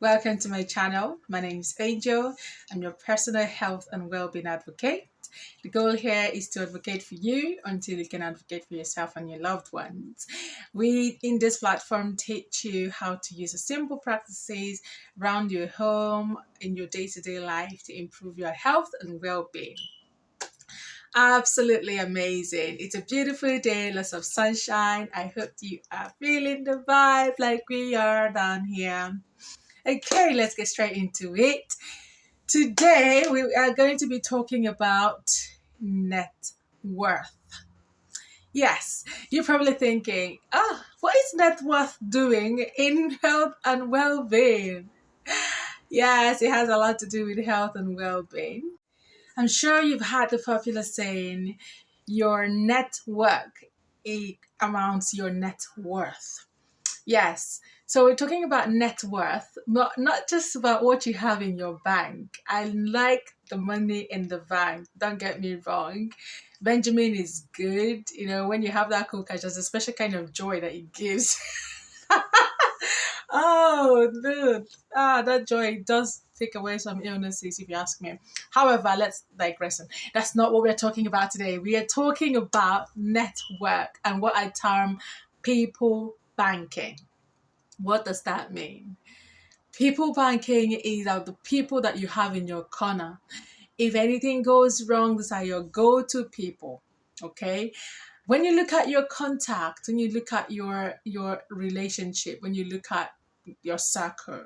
Welcome to my channel. My name is Angel. I'm your personal health and well-being advocate. The goal here is to advocate for you until you can advocate for yourself and your loved ones. We in this platform teach you how to use the simple practices around your home in your day-to-day life to improve your health and well-being. Absolutely amazing. It's a beautiful day, lots of sunshine. I hope you are feeling the vibe like we are down here. Okay, let's get straight into it. Today, we are going to be talking about net worth. Yes, you're probably thinking, what is net worth doing in health and well being? Yes, it has a lot to do with health and well being. I'm sure you've had the popular saying, your net worth amounts your net worth. Yes. So we're talking about net worth, not just about what you have in your bank. I like the money in the bank. Don't get me wrong. Benjamin is good. You know, when you have that cool cash, there's a special kind of joy that it gives. Oh, dude. That joy does take away some illnesses, if you ask me. However, let's digress. That's not what we're talking about today. We are talking about network and what I term people banking. What does that mean? People banking is the people that you have in your corner. If anything goes wrong, these are your go-to people. Okay. When you look at your contact, when you look at your relationship, when you look at your circle,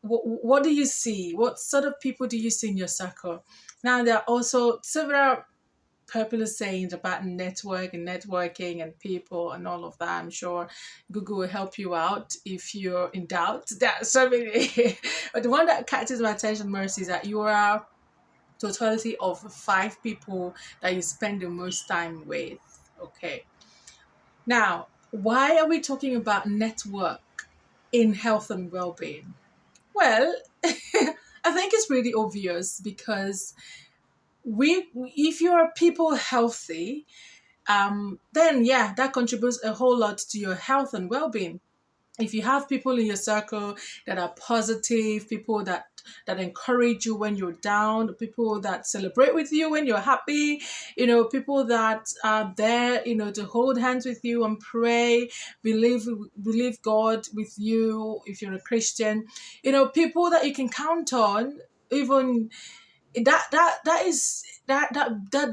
what do you see? What sort of people do you see in your circle? Now there are also several popular sayings about networking and people and all of that. I'm sure Google will help you out if you're in doubt. That's so many. But the one that catches my attention most is that you are totality of 5 people that you spend the most time with. Okay. Now, why are we talking about network in health and well-being? Well, I think it's really obvious because if you're people healthy, then yeah, that contributes a whole lot to your health and well-being. If you have people in your circle that are positive, people that encourage you when you're down, people that celebrate with you when you're happy, people that are there, to hold hands with you and pray, believe God with you if you're a Christian, people that you can count on, even that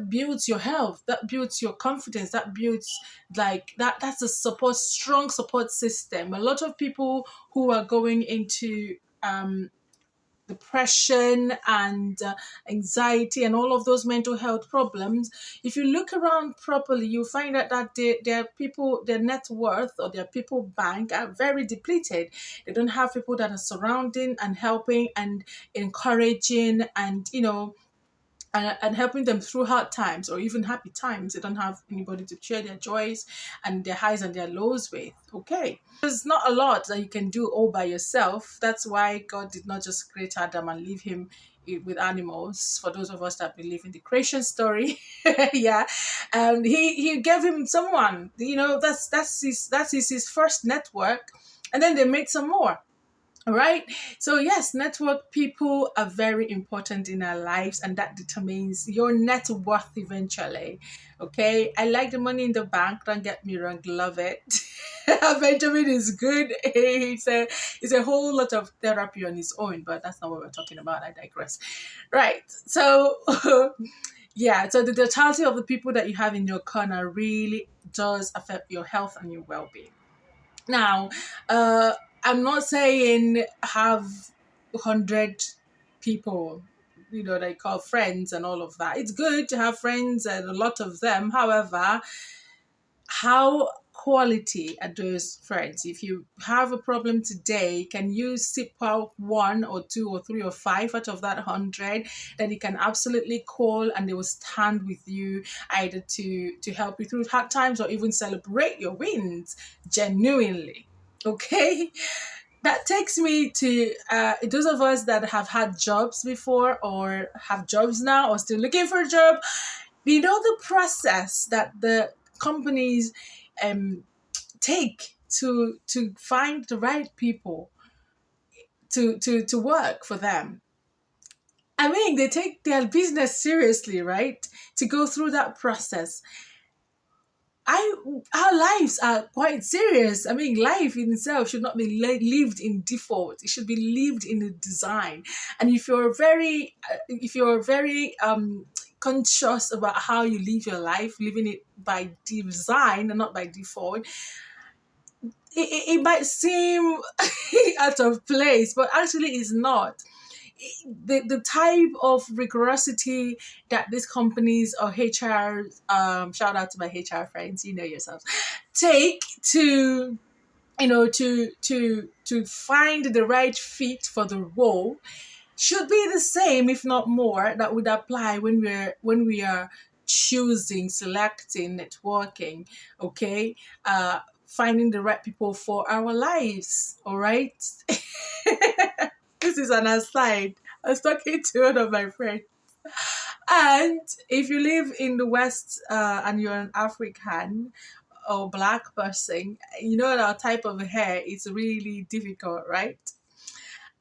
builds your health, that builds your confidence, that builds like that's a strong support system. A lot of people who are going into depression and anxiety and all of those mental health problems, if you look around properly, you find out that their people, their net worth or their people bank are very depleted. They don't have people that are surrounding and helping and encouraging and and helping them through hard times or even happy times. They don't have anybody to share their joys and their highs and their lows with. Okay. There's not a lot that you can do all by yourself. That's why God did not just create Adam and leave him with animals. For those of us that believe in the creation story, yeah, and he gave him someone. That's his first network, and then they made some more. All right. So, yes, network people are very important in our lives, and that determines your net worth eventually. Okay. I like the money in the bank. Don't get me wrong. Love it. Benjamin is good. It's a whole lot of therapy on his own, but that's not what we're talking about. I digress. Right. So, yeah. So, the totality of the people that you have in your corner really does affect your health and your well being. Now, I'm not saying have 100 people, they call friends and all of that. It's good to have friends and a lot of them. However, how quality are those friends? If you have a problem today, can you sip out 1 or 2 or 3 or 5 out of that 100? Then you can absolutely call and they will stand with you either to help you through hard times or even celebrate your wins genuinely. Okay. That takes me to those of us that have had jobs before or have jobs now or still looking for a job. The process that the companies take to find the right people. to work for them. I mean, they take their business seriously, right? To go through that process. I Our lives are quite serious. I mean, life in itself should not be lived in default. It should be lived in a design. And if you're very conscious about how you live your life, living it by design and not by default, it might seem out of place, but actually it's not. The type of rigorosity that these companies or HR, shout out to my HR friends, you know yourselves, take to, to find the right fit for the role should be the same, if not more, that would apply when we are choosing, selecting, networking, okay, finding the right people for our lives. All right. This is an aside. I was talking to one of my friends. And if you live in the West, and you're an African or black person, you know that our type of hair is really difficult, right?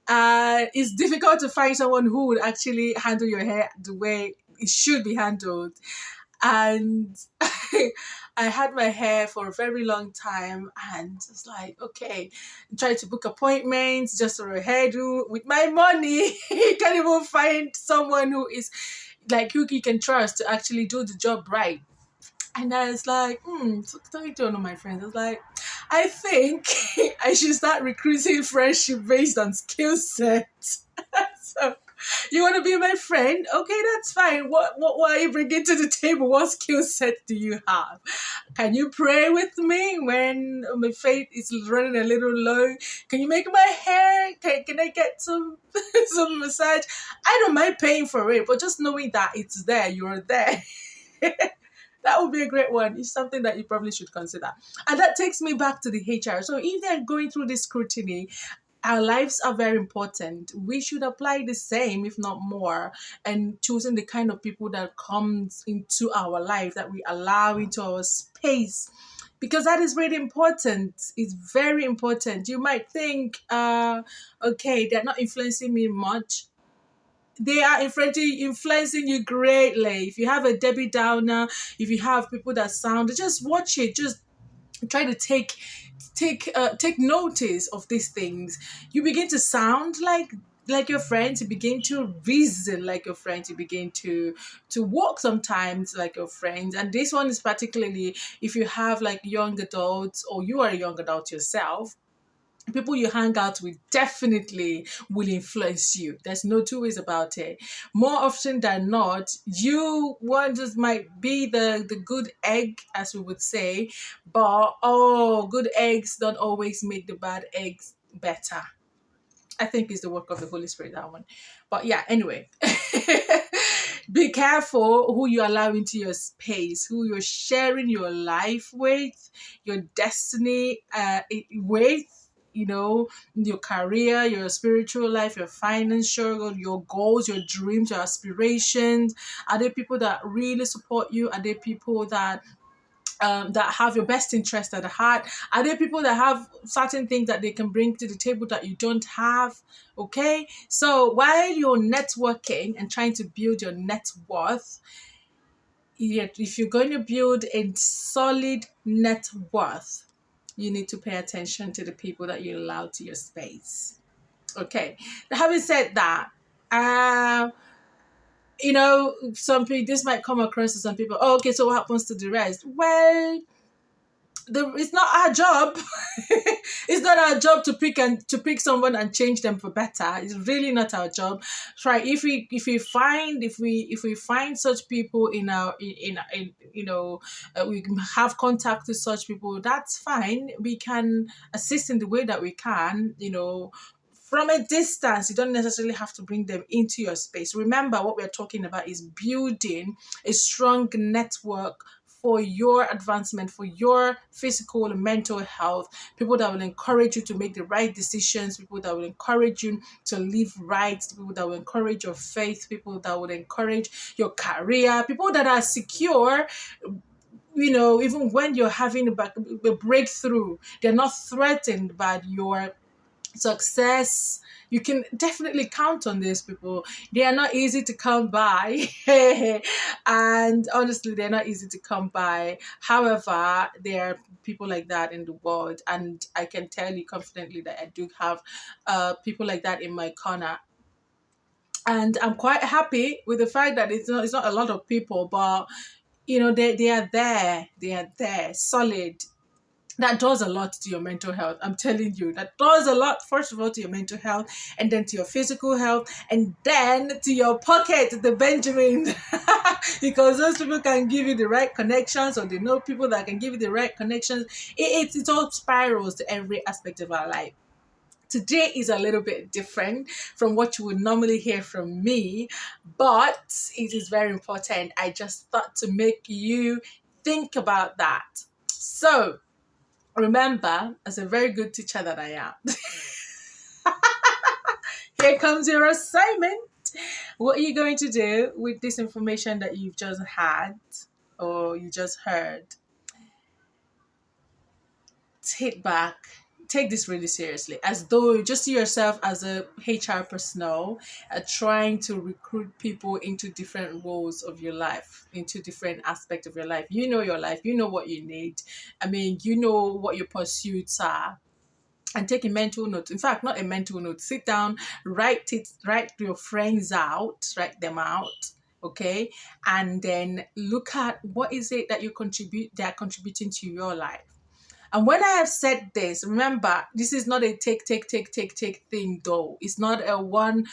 It's difficult to find someone who would actually handle your hair the way it should be handled. And I had my hair for a very long time, and it's like, okay, try to book appointments just for a hairdo with my money. You can't even find someone who is like who you can trust to actually do the job right. And I was like, so talking to one of my friends, I was like, I think I should start recruiting friendship based on skill set. So, you want to be my friend? Okay, that's fine. What are you bringing to the table? What skill set do you have? Can you pray with me when my faith is running a little low? Can you make my hair? Can I get some some massage? I don't mind paying for it, but just knowing that it's there, you're there. That would be a great one. It's something that you probably should consider. And that takes me back to the HR. So if they're going through this scrutiny, our lives are very important. We should apply the same, if not more, and choosing the kind of people that comes into our life, that we allow into our space. Because that is really important. It's very important. You might think, okay, they're not influencing me much. They are influencing you greatly. If you have a Debbie Downer, if you have people that sound, just watch it. Just try to take notice of these things. You begin to sound like your friends. You begin to reason like your friends. You begin to walk sometimes like your friends. And this one is particularly if you have like young adults, or you are a young adult yourself. People you hang out with definitely will influence you. There's no two ways about it. More often than not, you one just might be the good egg, as we would say, but good eggs don't always make the bad eggs better. I think it's the work of the Holy Spirit, that one. But yeah, anyway. Be careful who you allow into your space, who you're sharing your life with, your destiny with, your career, your spiritual life, your financial, your goals, your dreams, your aspirations. Are there people that really support you? Are there people that have your best interest at heart? Are there people that have certain things that they can bring to the table that you don't have? Okay, so while you're networking and trying to build your net worth, if you're going to build a solid net worth, you need to pay attention to the people that you allow to your space. Okay, now, having said that, some people, this might come across to some people, oh, okay, so what happens to the rest? Well, it's not our job. It's not our job to pick someone and change them for better. It's really not our job. Right? If we find such people in our in we have contact with such people, that's fine. We can assist in the way that we can. From a distance. You don't necessarily have to bring them into your space. Remember, what we're talking about is building a strong network for your advancement, for your physical and mental health, people that will encourage you to make the right decisions, people that will encourage you to live right, people that will encourage your faith, people that will encourage your career, people that are secure. Even when you're having a breakthrough, they're not threatened by your success. You can definitely count on these people. They are not easy to come by. And honestly, they're not easy to come by. However, there are people like that in the world, and I can tell you confidently that I do have people like that in my corner. And I'm quite happy with the fact that it's not a lot of people, but they are there. They are there, solid. That does a lot to your mental health. I'm telling you, that does a lot, first of all, to your mental health, and then to your physical health, and then to your pocket, the Benjamin. Because those people can give you the right connections, or they know people that can give you the right connections. It all spirals to every aspect of our life. Today is a little bit different from what you would normally hear from me, but it is very important. I just thought to make you think about that. So, remember, as a very good teacher that I am, here comes your assignment. What are you going to do with this information that you've just had or you just heard? Sit back, take this really seriously, as though you just see yourself as a HR personnel trying to recruit people into different roles of your life, into different aspects of your life. You know your life, you know what you need. I mean, you know what your pursuits are, and take a mental note. In fact, not a mental note. Sit down, write your friends out, write them out, okay? And then look at what is it that they are contributing to your life. And when I have said this, remember, this is not a take thing though. It's not a one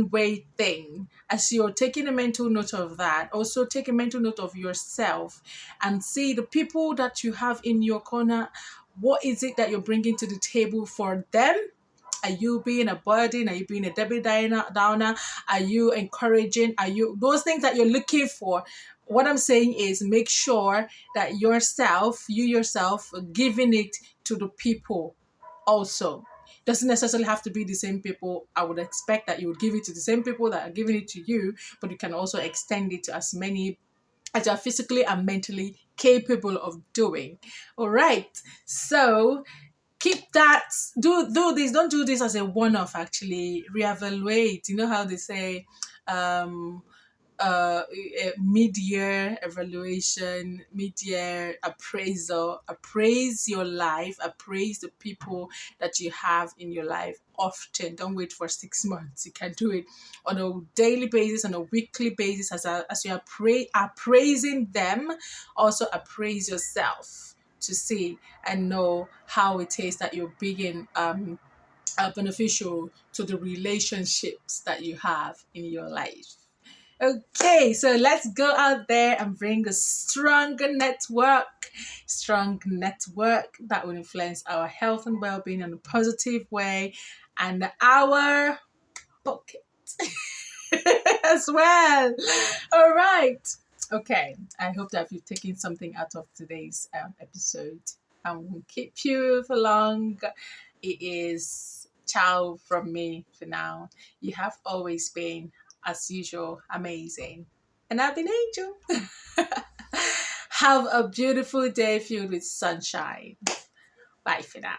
way thing. As you're taking a mental note of that, also take a mental note of yourself and see the people that you have in your corner. What is it that you're bringing to the table for them? Are you being a burden? Are you being a Debbie Downer? Are you encouraging? Are you those things that you're looking for? What I'm saying is make sure that you yourself, giving it to the people also. Doesn't necessarily have to be the same people. I would expect that you would give it to the same people that are giving it to you, but you can also extend it to as many as you are physically and mentally capable of doing. All right. So keep that, do this, don't do this as a one-off. Actually reevaluate. You know how they say um mid-year evaluation, mid-year appraisal. Appraise your life, appraise the people that you have in your life often. Don't wait for 6 months. You can do it on a daily basis, on a weekly basis. As you are appraising them, also appraise yourself to see and know how it is that you're being beneficial to the relationships that you have in your life. Okay, so let's go out there and bring a strong network that will influence our health and well-being in a positive way, and our pocket as well. All right. Okay, I hope that you've taken something out of today's episode. I won't keep you for long. It is ciao from me for now. You have always been, as usual, amazing. And I've been Angel. Have a beautiful day filled with sunshine. Bye for now.